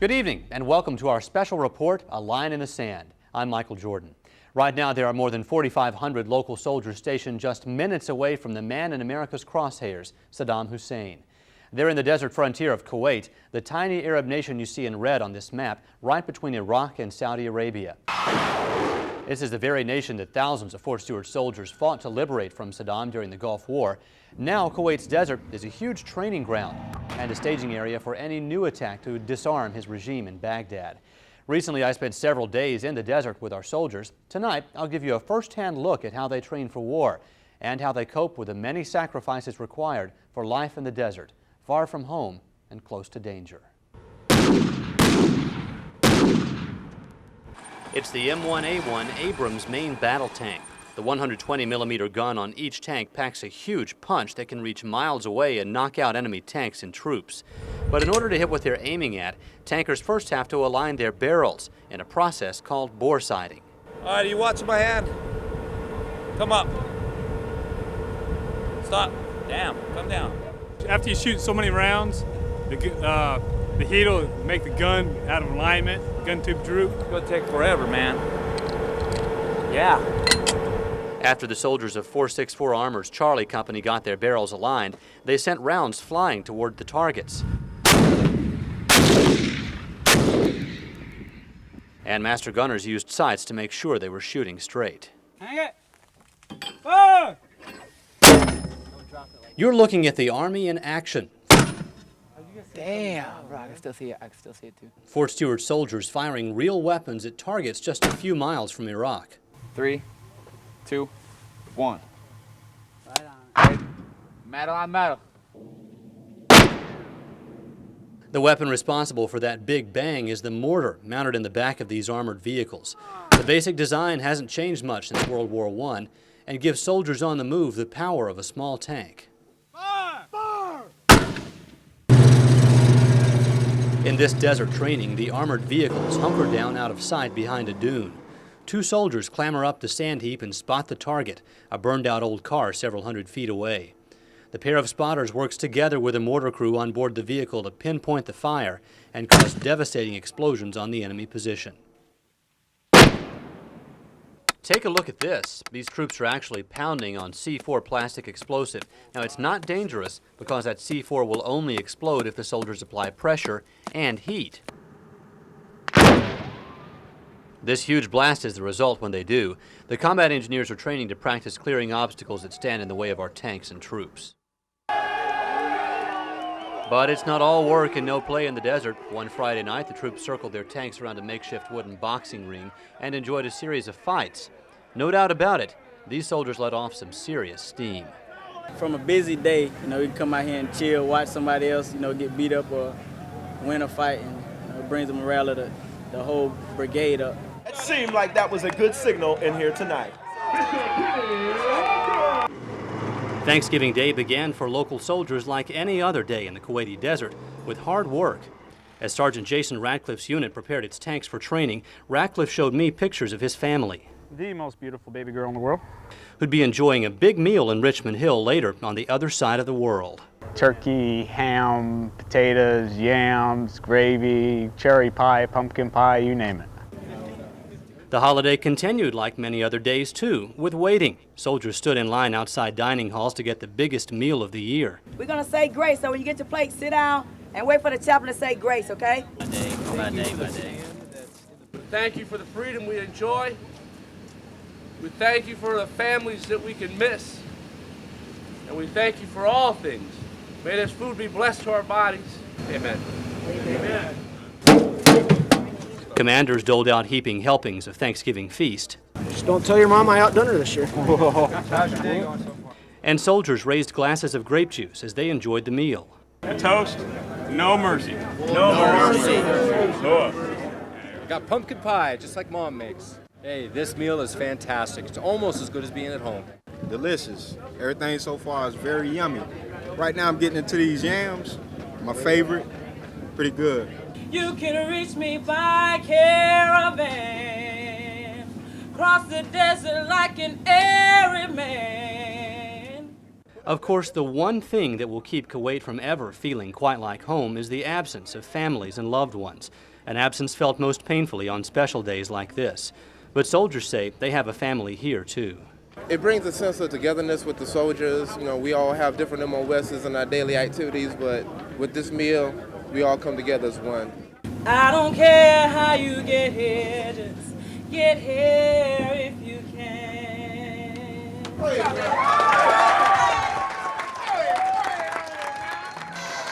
Good evening and welcome to our special report, A Line in the Sand. I'm Michael Jordan. Right now there are more than 4,500 local soldiers stationed just minutes away from the man in America's crosshairs, Saddam Hussein. They're in the desert frontier of Kuwait, the tiny Arab nation you see in red on this map, right between Iraq and Saudi Arabia. This is the very nation that thousands of Fort Stewart soldiers fought to liberate from Saddam during the Gulf War. Now Kuwait's desert is a huge training ground and a staging area for any new attack to disarm his regime in Baghdad. Recently I spent several days in the desert with our soldiers. Tonight I'll give you a first-hand look at how they train for war and how they cope with the many sacrifices required for life in the desert, far from home and close to danger. It's the M1A1 Abrams main battle tank. The 120mm gun on each tank packs a huge punch that can reach miles away and knock out enemy tanks and troops. But in order to hit what they're aiming at, tankers first have to align their barrels in a process called bore sighting. All right, are you watching my hand? Come up. Stop. Down. Come down. After you shoot so many rounds, the heat will make the gun out of alignment, gun tube droop. It's gonna take forever, man. Yeah. After the soldiers of 464 Armor's Charlie Company got their barrels aligned, they sent rounds flying toward the targets. And master gunners used sights to make sure they were shooting straight. Hang it! Oh! You're looking at the Army in action. Damn, bro, I can still see it. I can still see it too. Fort Stewart soldiers firing real weapons at targets just a few miles from Iraq. 3, 2, 1. Right on. Metal on metal. The weapon responsible for that big bang is the mortar mounted in the back of these armored vehicles. The basic design hasn't changed much since World War I and gives soldiers on the move the power of a small tank. In this desert training, the armored vehicles hunker down out of sight behind a dune. Two soldiers clamber up the sand heap and spot the target, a burned-out old car several hundred feet away. The pair of spotters works together with a mortar crew on board the vehicle to pinpoint the fire and cause devastating explosions on the enemy position. Take a look at this. These troops are actually pounding on C4 plastic explosive. Now it's not dangerous because that C4 will only explode if the soldiers apply pressure and heat. This huge blast is the result when they do. The combat engineers are training to practice clearing obstacles that stand in the way of our tanks and troops. But it's not all work and no play in the desert. One Friday night, the troops circled their tanks around a makeshift wooden boxing ring and enjoyed a series of fights. No doubt about it, these soldiers let off some serious steam. From a busy day, you come out here and chill, watch somebody else, get beat up or win a fight, and it brings the morale of the whole brigade up. It seemed like that was a good signal in here tonight. Thanksgiving Day began for local soldiers like any other day in the Kuwaiti desert with hard work. As Sergeant Jason Radcliffe's unit prepared its tanks for training, Radcliffe showed me pictures of his family. The most beautiful baby girl in the world. Who'd be enjoying a big meal in Richmond Hill later on the other side of the world. Turkey, ham, potatoes, yams, gravy, cherry pie, pumpkin pie, you name it. The holiday continued like many other days too, with waiting. Soldiers stood in line outside dining halls to get the biggest meal of the year. We're gonna say grace, so when you get your plate, sit down and wait for the chaplain to say grace, okay? By day. Thank you for the freedom we enjoy. We thank you for the families that we can miss. And we thank you for all things. May this food be blessed to our bodies. Amen. Amen. Commanders doled out heaping helpings of Thanksgiving feast. Just don't tell your mom I outdone her this year. And soldiers raised glasses of grape juice as they enjoyed the meal. A toast, no mercy. No mercy. Got pumpkin pie, just like Mom makes. Hey, this meal is fantastic. It's almost as good as being at home. Delicious. Everything so far is very yummy. Right now I'm getting into these yams, my favorite. Pretty good. You can reach me by caravan, cross the desert like an Arab man. Of course, the one thing that will keep Kuwait from ever feeling quite like home is the absence of families and loved ones. An absence felt most painfully on special days like this. But soldiers say they have a family here, too. It brings a sense of togetherness with the soldiers. You know, we all have different MOSs in our daily activities, but with this meal, we all come together as one. I don't care how you get here, just get here if you can.